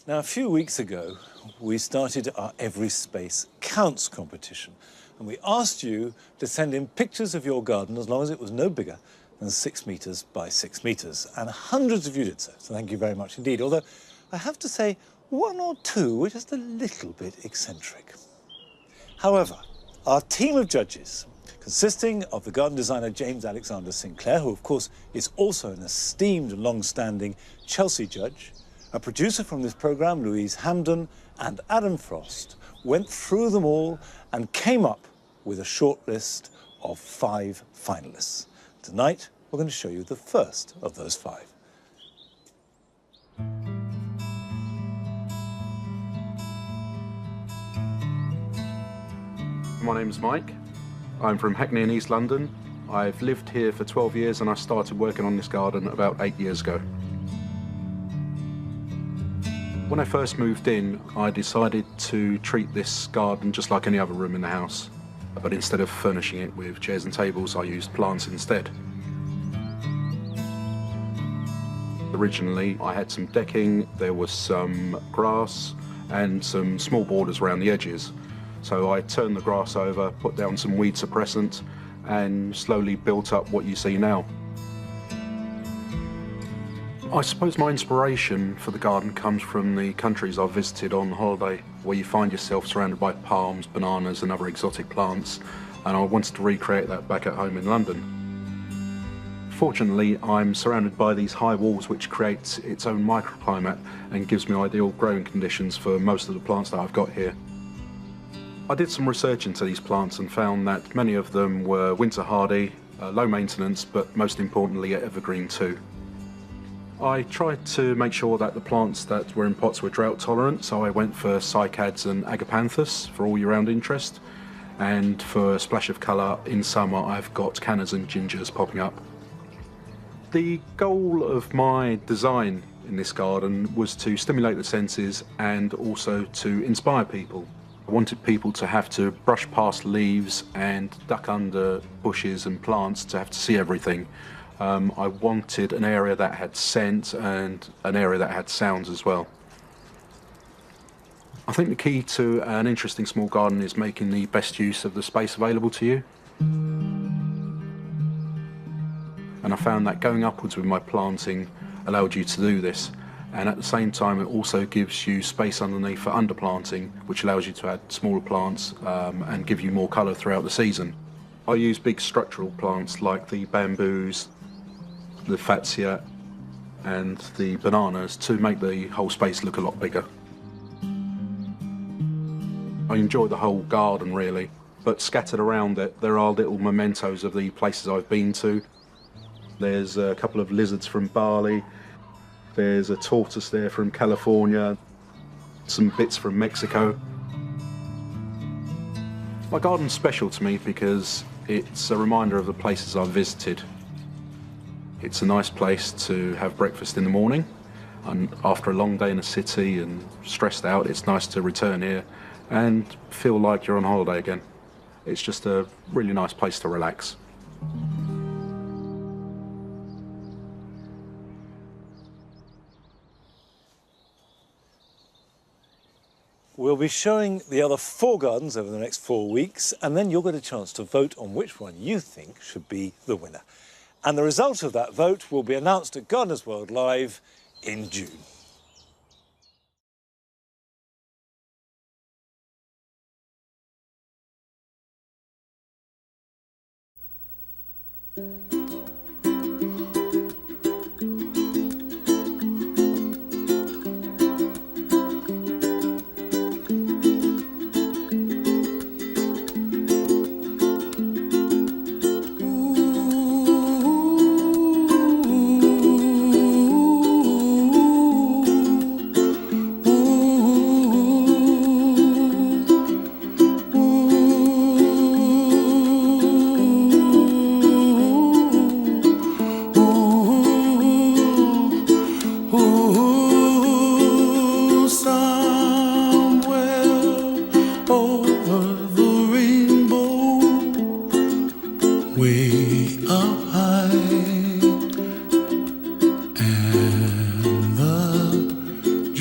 Now, a few weeks ago, we started our Every Space Counts competition, and we asked you to send in pictures of your garden as long as it was no bigger than 6 metres by 6 metres, and hundreds of you did so thank you very much indeed. Although, I have to say, one or two were just a little bit eccentric. However, our team of judges, consisting of the garden designer James Alexander Sinclair, who of course is also an esteemed long-standing Chelsea judge, a producer from this programme, Louise Hamden, and Adam Frost, went through them all and came up with a short list of 5 finalists. Tonight, we're going to show you the first of those 5. My name's Mike. I'm from Hackney in East London. I've lived here for 12 years and I started working on this garden about 8 years ago. When I first moved in, I decided to treat this garden just like any other room in the house. But instead of furnishing it with chairs and tables, I used plants instead. Originally, I had some decking, there was some grass and some small borders around the edges. So I turned the grass over, put down some weed suppressant and slowly built up what you see now. I suppose my inspiration for the garden comes from the countries I've visited on holiday, where you find yourself surrounded by palms, bananas and other exotic plants, and I wanted to recreate that back at home in London. Fortunately, I'm surrounded by these high walls which creates its own microclimate and gives me ideal growing conditions for most of the plants that I've got here. I did some research into these plants and found that many of them were winter hardy, low maintenance, but most importantly evergreen too. I tried to make sure that the plants that were in pots were drought tolerant, so I went for cycads and agapanthus for all year round interest, and for a splash of colour in summer I've got cannas and gingers popping up. The goal of my design in this garden was to stimulate the senses and also to inspire people. I wanted people to have to brush past leaves and duck under bushes and plants to have to see everything. I wanted an area that had scent and an area that had sounds as well. I think the key to an interesting small garden is making the best use of the space available to you. And I found that going upwards with my planting allowed you to do this. And at the same time, it also gives you space underneath for underplanting, which allows you to add smaller plants and give you more colour throughout the season. I use big structural plants like the bamboos, the fatsia and the bananas to make the whole space look a lot bigger. I enjoy the whole garden really, but scattered around it there are little mementos of the places I've been to. There's a couple of lizards from Bali, there's a tortoise there from California, some bits from Mexico. My garden's special to me because it's a reminder of the places I've visited. It's a nice place to have breakfast in the morning, and after a long day in a city and stressed out, it's nice to return here and feel like you're on holiday again. It's just a really nice place to relax. We'll be showing the other 4 gardens over the next 4 weeks, and then you'll get a chance to vote on which one you think should be the winner. And the result of that vote will be announced at Gardeners World Live in June.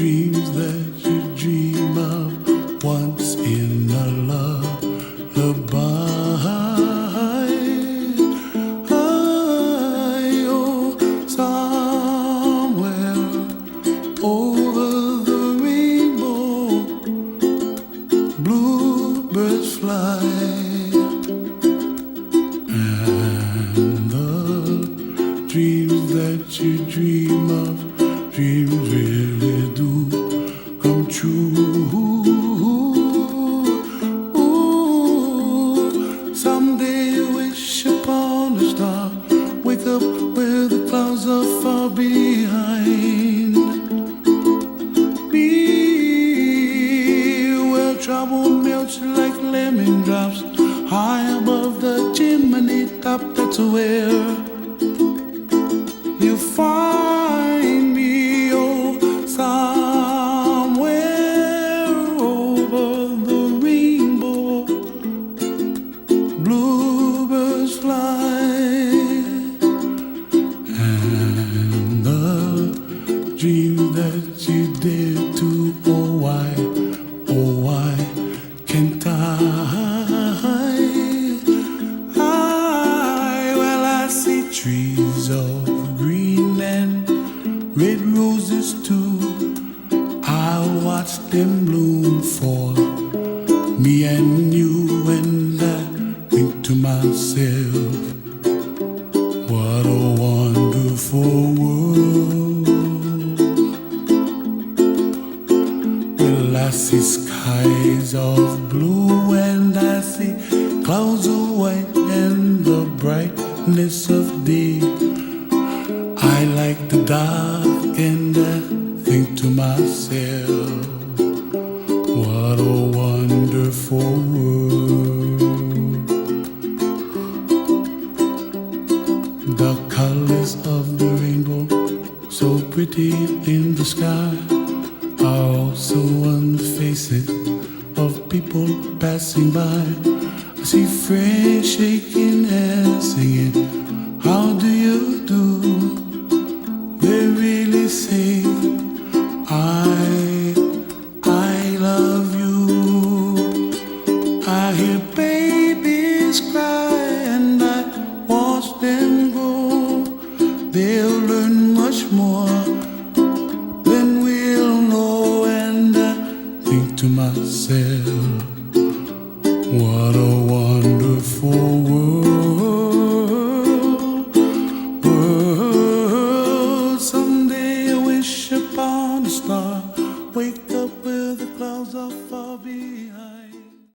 dreams that you dream of once in a lullaby. Oh, somewhere over the rainbow, bluebirds fly, and the dreams that you dream of, dreams really do come true. Ooh, someday you wish upon a star, wake up where the clouds are far behind. Be where trouble melts like lemon drops, high above the chimney top. That's where you find me. Oh, somewhere over the rainbow, bluebirds fly, and the dreams that you dare to, oh why can't I? Well, I see trees of green and red roses too. I'll watch them bloom for me and you, and I think to myself, what a wonderful world. Well, I see skies of blue and I see clouds of white and the brightness of day. I like the dark and I think to myself, what a wonderful world. The colors of the rainbow, so pretty in the sky, are also on the faces of people passing by. I see friends shaking hands, singing, how do you do? They really say, I love you. I hear babies cry and I watch them grow. They'll learn much more than we'll know, and I think to myself, what a wonderful world. Someday I wish upon a star, wake up where the clouds are far behind.